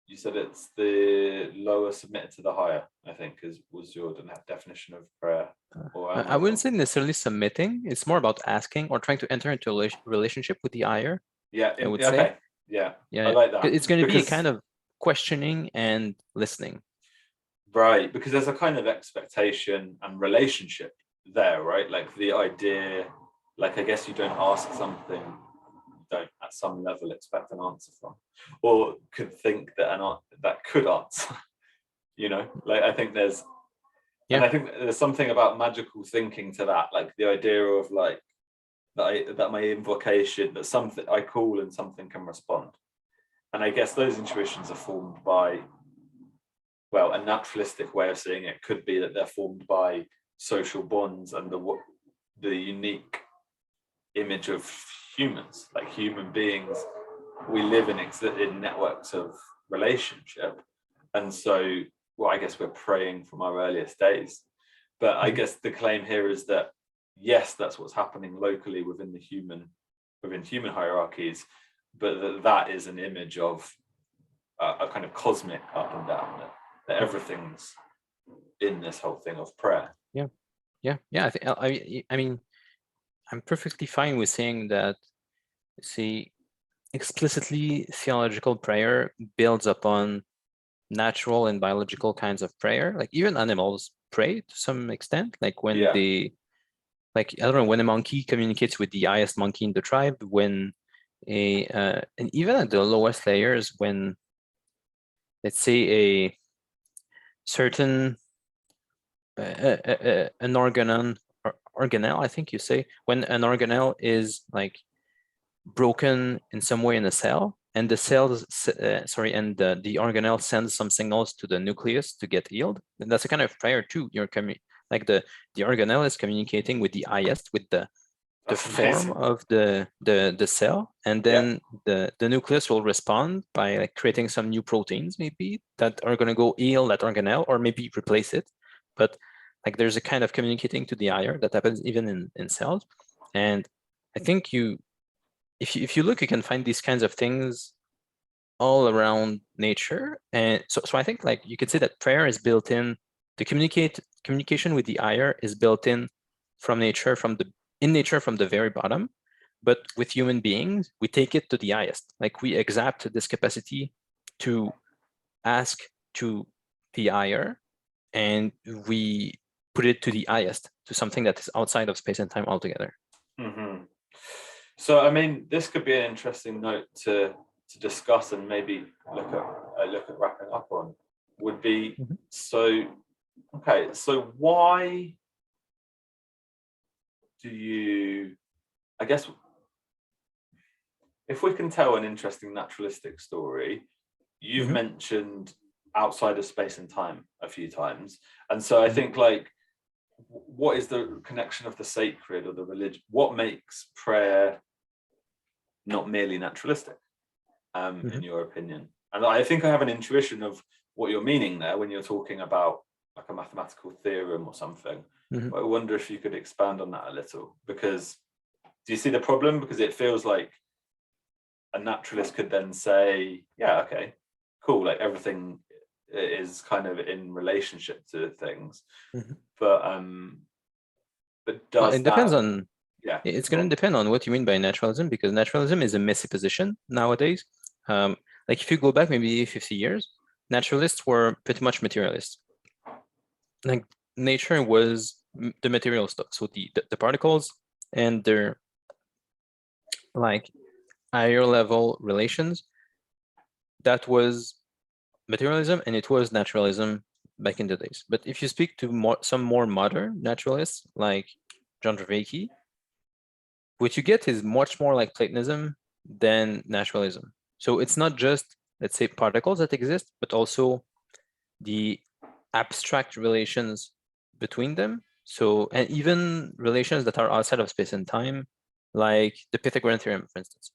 Speaker 1: you said it's the lower submitted to the higher, I think, was your definition of prayer. Or
Speaker 2: I wouldn't say necessarily submitting. It's more about asking or trying to enter into a relationship with the higher.
Speaker 1: Yeah,
Speaker 2: I would say.
Speaker 1: Yeah,
Speaker 2: I
Speaker 1: like that.
Speaker 2: It's going to be a kind of questioning and listening.
Speaker 1: Right, because there's a kind of expectation and relationship there, right? Like the idea, like I guess you don't ask something you don't at some level expect an answer from, or could think that that could answer. You know, like I think there's and I think there's something about magical thinking to that, like the idea of like that my invocation, that something I call and something can respond. And I guess those intuitions are formed by, well, a naturalistic way of seeing it could be that they're formed by social bonds and the unique image of humans, like human beings. We live in networks of relationship, and so, well, I guess we're praying from our earliest days. But I guess the claim here is that yes, that's what's happening locally within human hierarchies, but that is an image of a kind of cosmic up and down, that everything's in this whole thing of prayer.
Speaker 2: I mean, I'm perfectly fine with saying that, see, explicitly theological prayer builds upon natural and biological kinds of prayer. Like even animals pray to some extent, like when they, like, I don't know, when a monkey communicates with the highest monkey in the tribe, when and even at the lowest layers, when, let's say, a certain an organelle, I think you say, when an organelle is like broken in some way in a cell, and the cells, and the organelle sends some signals to the nucleus to get healed, and that's a kind of prayer too. You're like the organelle is communicating with the highest, with the form of the cell, and then the nucleus will respond by like creating some new proteins maybe that are going to go heal that organelle or maybe replace it. But like there's a kind of communicating to the higher that happens even in cells. And I think if you look, you can find these kinds of things all around nature. And so I think like you could say that prayer is built in, the communication with the higher is built in from nature, from the very bottom. But with human beings, we take it to the highest. Like we exact this capacity to ask to the higher, and we put it to the highest, to something that is outside of space and time altogether.
Speaker 1: So, I mean, this could be an interesting note to discuss and maybe look at wrapping up on. Would be so. Okay, so why do you? I guess if we can tell an interesting naturalistic story, you've mentioned outside of space and time a few times, and so I think like, what is the connection of the sacred or the religion? What makes prayer not merely naturalistic, in your opinion? And I think I have an intuition of what you're meaning there when you're talking about like a mathematical theorem or something. But I wonder if you could expand on that a little, because do you see the problem? Because it feels like a naturalist could then say, yeah, okay, cool, like everything is kind of in relationship to things.
Speaker 2: Mhm.
Speaker 1: But
Speaker 2: Well,
Speaker 1: does
Speaker 2: it depends
Speaker 1: that,
Speaker 2: on,
Speaker 1: yeah,
Speaker 2: it's
Speaker 1: go
Speaker 2: going to
Speaker 1: on.
Speaker 2: depend on what you mean by naturalism, because naturalism is a messy position nowadays. Like if you go back maybe 50 years, naturalists were pretty much materialists. Like nature was the material stuff, so the particles and their like higher level relations, that was materialism, and it was naturalism back in the days. But if you speak to some more modern naturalists like Jean-Phillipe, what you get is much more like Platonism than naturalism. So it's not just, let's say, particles that exist, but also the abstract relations between them. So, and even relations that are outside of space and time, like the Pythagorean theorem, for instance.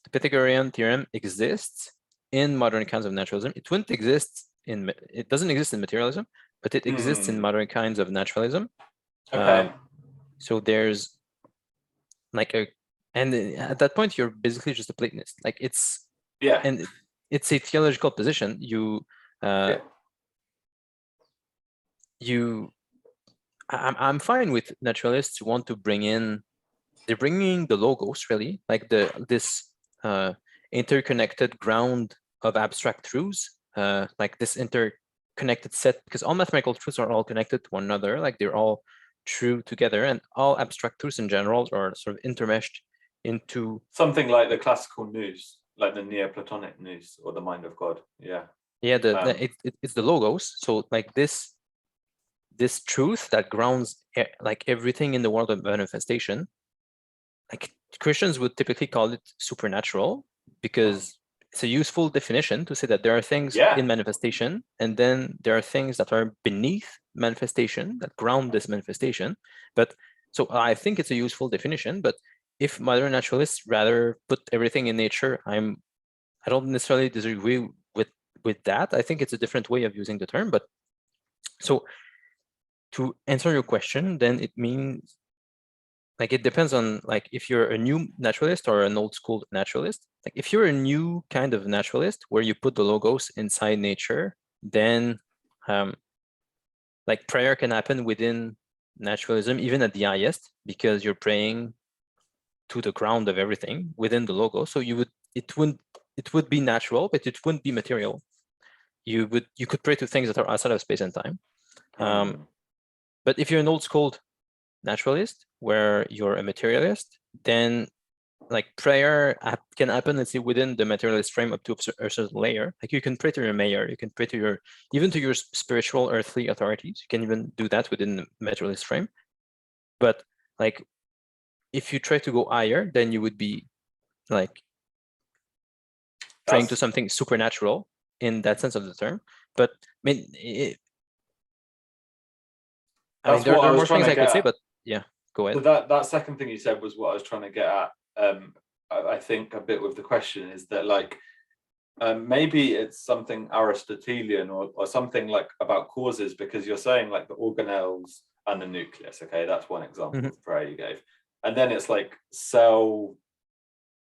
Speaker 2: The Pythagorean theorem exists in modern kinds of naturalism. It wouldn't exist it doesn't exist in materialism, but it exists in modern kinds of naturalism.
Speaker 1: Okay.
Speaker 2: So there's like and at that point you're basically just a Platonist. Like
Speaker 1: Yeah.
Speaker 2: and it's a theological position. I'm fine with naturalists who want to they're bringing the logos, really, like this interconnected ground of abstract truths, like this interconnected set, because all mathematical truths are all connected to one another, like they're all true together, and all abstract truths in general are sort of intermeshed into
Speaker 1: something like the classical nous, like the Neoplatonic nous, or the mind of God. Yeah.
Speaker 2: It's the logos. So like this truth that grounds like everything in the world of manifestation. Like Christians would typically call it supernatural, because it's a useful definition to say that there are things
Speaker 1: Yeah.
Speaker 2: in manifestation, and then there are things that are beneath manifestation that ground this manifestation. But so I think it's a useful definition. But if modern naturalists rather put everything in nature, I don't necessarily disagree with that. I think it's a different way of using the term. But so to answer your question, then it means, like, it depends on, like, if you're a new naturalist or an old school naturalist. Like if you're a new kind of naturalist where you put the logos inside nature, then like prayer can happen within naturalism, even at the highest, because you're praying to the ground of everything within the logo. So it would be natural, but it wouldn't be material. You could pray to things that are outside of space and time. But if you're an old school naturalist where you're a materialist, then like prayer can happen, let's say, within the materialist frame up to a certain layer. Like you can pray to your mayor, you can pray to even to your spiritual earthly authorities. You can even do that within the materialist frame. But like if you try to go higher, then you would be like praying to something supernatural in that sense of the term. But I mean, there are more things I could say, but yeah, go ahead.
Speaker 1: So that second thing you said was what I was trying to get at. I think a bit with the question is that, like, maybe it's something Aristotelian or something like about causes, because you're saying like the organelles and the nucleus. Okay, that's one example of prayer you gave, and then it's like cell,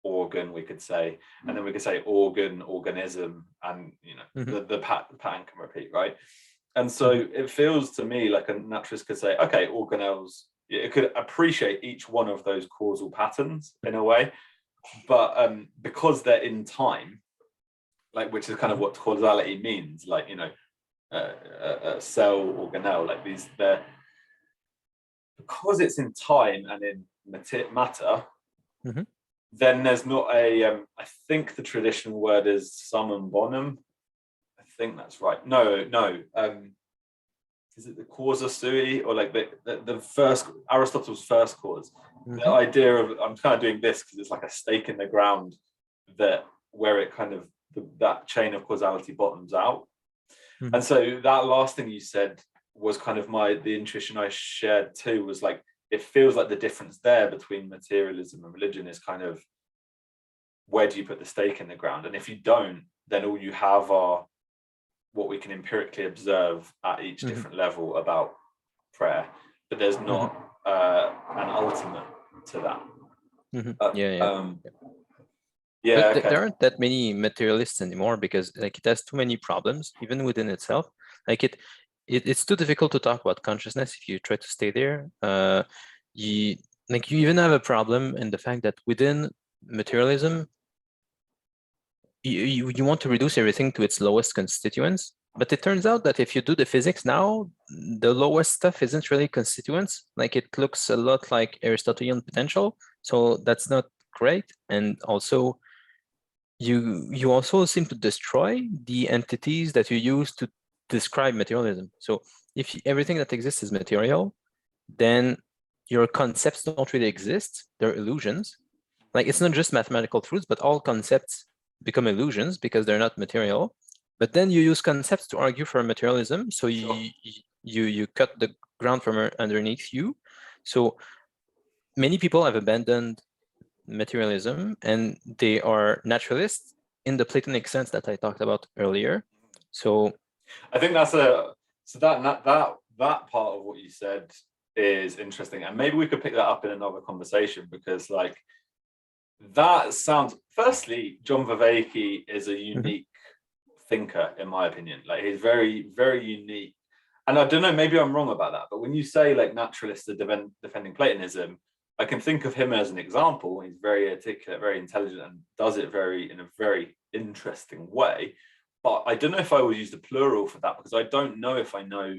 Speaker 1: organ, we could say, and then we could say organ, organism, and the pattern can repeat, right? And so it feels to me like a naturalist could say, okay, organelles, it could appreciate each one of those causal patterns in a way, but because they're in time, like, which is kind of what causality means, like, a cell organelle, like these, they're, because it's in time and in matter, then there's not I think the traditional word is summum bonum. I think that's right. No. Is it the causa sui, or like the first, Aristotle's first cause? The idea of, I'm kind of doing this because it's like a stake in the ground, that where it kind of that chain of causality bottoms out. And so that last thing you said was kind of the intuition I shared too, was like, it feels like the difference there between materialism and religion is kind of, where do you put the stake in the ground? And if you don't, then all you have are what we can empirically observe at each different level about prayer, but there's not an ultimate to that. Yeah,
Speaker 2: But
Speaker 1: okay.
Speaker 2: there aren't that many materialists anymore because like it has too many problems, even within itself. Like it's too difficult to talk about consciousness if you try to stay there. You you even have a problem in the fact that within materialism, you want to reduce everything to its lowest constituents. But it turns out that if you do the physics now, the lowest stuff isn't really constituents. Like it looks a lot like Aristotelian potential. So that's not great. And also, you also seem to destroy the entities that you use to describe materialism. So if everything that exists is material, then your concepts don't really exist. They're illusions. Like it's not just mathematical truths, but all concepts become illusions because they're not material. But then you use concepts to argue for materialism. So
Speaker 1: Sure.
Speaker 2: you cut the ground from underneath you. So many people have abandoned materialism and they are naturalists in the Platonic sense that I talked about earlier. So
Speaker 1: I think that's that part of what you said is interesting, and maybe we could pick that up in another conversation, because like that sounds, firstly, John Vervaeke is a unique thinker, in my opinion. Like he's very, very unique. And I don't know, maybe I'm wrong about that, but when you say like naturalists are defending Platonism, I can think of him as an example. He's very articulate, very intelligent, and does it in a very interesting way. But I don't know if I would use the plural for that, because I don't know if I know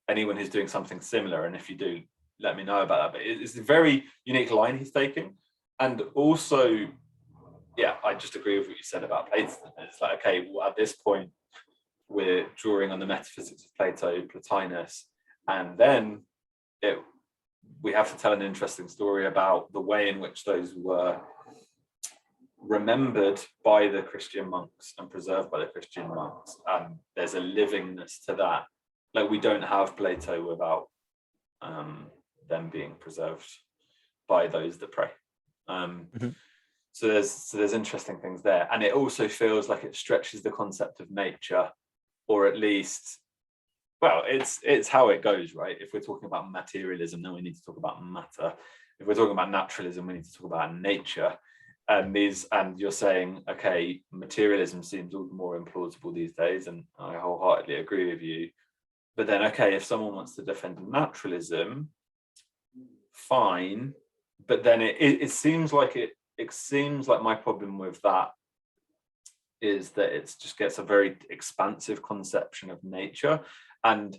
Speaker 1: anyone who's doing something similar. And if you do, let me know about that. But it's a very unique line he's taking. And also, yeah, I just agree with what you said about Plato. It's like, okay, well, at this point, we're drawing on the metaphysics of Plato, Plotinus, and then we have to tell an interesting story about the way in which those were remembered by the Christian monks and preserved by the Christian monks. And there's a livingness to that. Like we don't have Plato without them being preserved by those that pray. So there's interesting things there. And it also feels like it stretches the concept of nature, or at least, well, it's how it goes, right? If we're talking about materialism, then we need to talk about matter. If we're talking about naturalism, we need to talk about nature. And you're saying, okay, materialism seems all the more implausible these days, and I wholeheartedly agree with you. But then, okay, if someone wants to defend naturalism, fine. But then it seems like my problem with that is that it just gets a very expansive conception of nature, and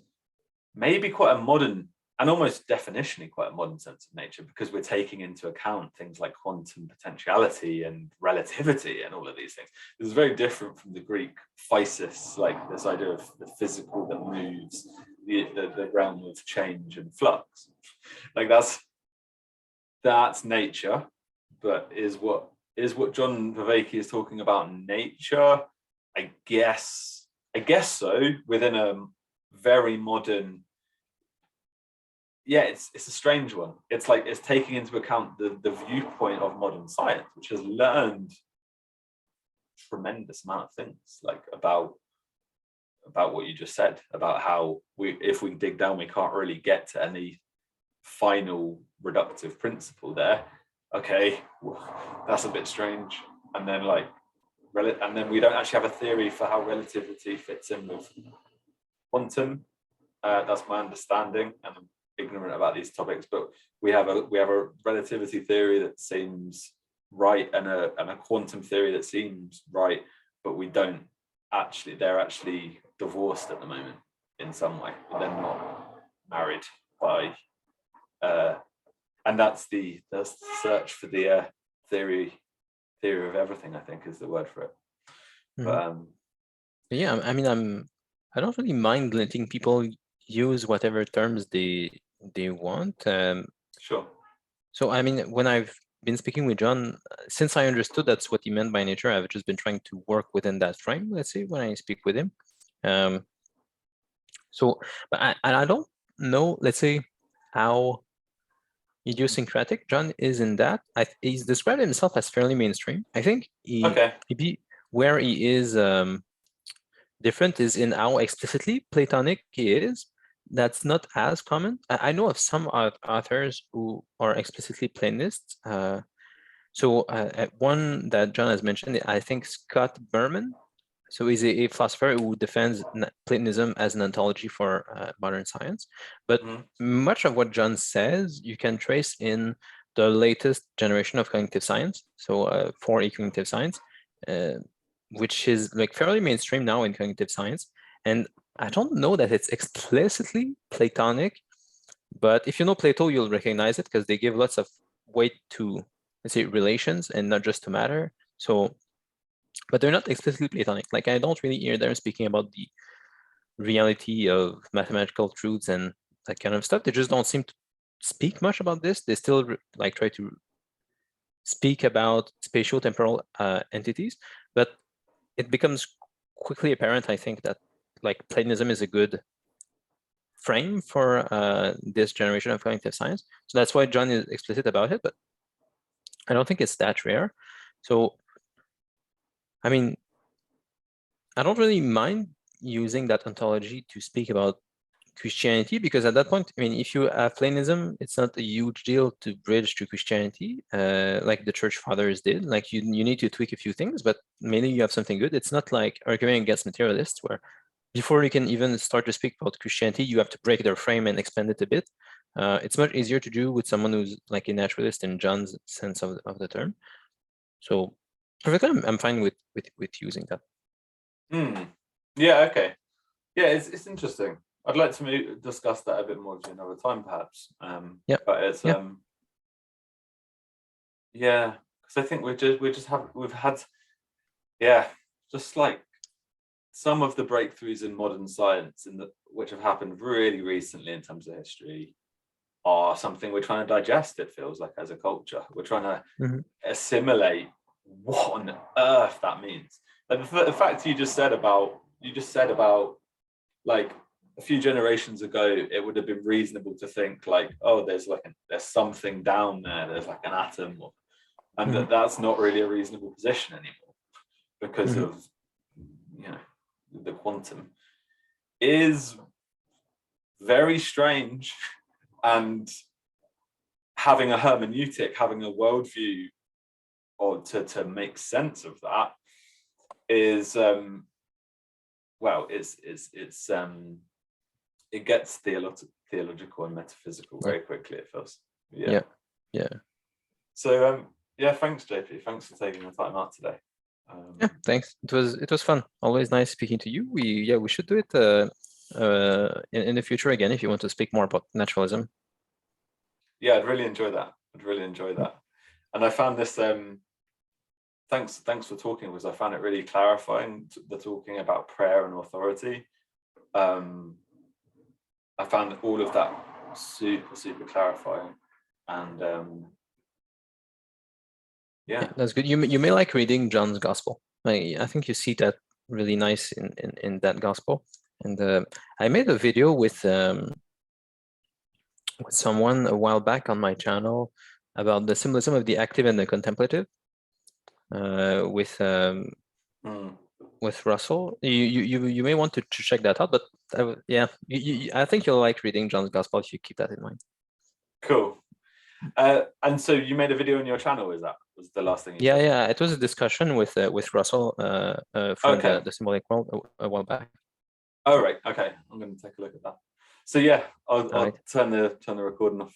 Speaker 1: maybe quite a modern, and almost definitionally quite a modern sense of nature, because we're taking into account things like quantum potentiality and relativity and all of these things. This is very different from the Greek physis, like this idea of the physical that moves, the realm of change and flux. Like that's nature, but is what John Vervaeke is talking about nature? I guess so, within a very modern. Yeah, it's a strange one. It's like it's taking into account the viewpoint of modern science, which has learned tremendous amount of things, like about what you just said, about how if we dig down, we can't really get to any final reductive principle there. Okay, well, that's a bit strange. And then we don't actually have a theory for how relativity fits in with quantum. That's my understanding, and I'm ignorant about these topics, but we have a relativity theory that seems right, and a quantum theory that seems right, but we don't actually. They're actually divorced at the moment in some way. They're not married by. And that's the search for the theory of everything, I think, is the word for it. But
Speaker 2: yeah, I mean, I don't really mind letting people use whatever terms they want.
Speaker 1: Sure.
Speaker 2: So I mean, when I've been speaking with John, since I understood that's what he meant by nature, I've just been trying to work within that frame, let's say, when I speak with him. So, but I don't know, let's say, how idiosyncratic John is in that. He's described himself as fairly mainstream. I think where he is different is in how explicitly Platonic he is. That's not as common. I know of some authors who are explicitly Platonists. So one that John has mentioned, I think Scott Berman. So he's a philosopher who defends Platonism as an ontology for modern science. But much of what John says, you can trace in the latest generation of cognitive science. So 4A cognitive science, which is like fairly mainstream now in cognitive science. And I don't know that it's explicitly Platonic, but if you know Plato, you'll recognize it because they give lots of weight to, let's say, relations and not just to matter. So, but they're not explicitly Platonic. Like I don't really hear them speaking about the reality of mathematical truths and that kind of stuff. They just don't seem to speak much about this. They still like try to speak about spatial temporal entities, but it becomes quickly apparent, I think, that like Platonism is a good frame for this generation of cognitive science. So that's why John is explicit about it, but I don't think it's that rare. So, I mean, I don't really mind using that ontology to speak about Christianity, because at that point, I mean, if you have Platonism, it's not a huge deal to bridge to Christianity, like the church fathers did. Like you need to tweak a few things, but mainly you have something good. It's not like arguing against materialists, where before you can even start to speak about Christianity, you have to break their frame and expand it a bit. It's much easier to do with someone who's like a naturalist in John's sense of the term. So perfectly, I'm fine with using that.
Speaker 1: Yeah, okay. Yeah, it's interesting. I'd like to discuss that a bit more another time, perhaps.
Speaker 2: Yeah.
Speaker 1: But it's yeah, because I think we've had just like some of the breakthroughs in modern science which have happened really recently in terms of history are something we're trying to digest. It feels like as a culture, we're trying to assimilate what on earth that means. Like the fact you just said about like a few generations ago, it would have been reasonable to think like, oh, there's something down there. There's like an atom, and that's not really a reasonable position anymore because of the quantum is very strange, and having a hermeneutic, having a worldview, or to make sense of that is it gets theological and metaphysical very quickly, it feels. Yeah. So thanks, JP. Thanks for taking the time out today.
Speaker 2: Thanks. It was fun. Always nice speaking to you. We should do it in the future again if you want to speak more about naturalism.
Speaker 1: Yeah, I'd really enjoy that. And I found this thanks for talking, because I found it really clarifying, the talking about prayer and authority. I found all of that super clarifying, and
Speaker 2: that's good. You may like reading John's Gospel. I think you see that really nice in that Gospel. And I made a video with someone a while back on my channel about the symbolism of the active and the contemplative with Russell. You may want to check that out, but I think you'll like reading John's Gospel if you keep that in mind.
Speaker 1: Cool. And so you made a video on your channel, was the last thing you said?
Speaker 2: Yeah, it was a discussion with Russell from the symbolic world a while back.
Speaker 1: Oh, right. Okay, I'm going to take a look at that. So yeah, I'll turn the recording off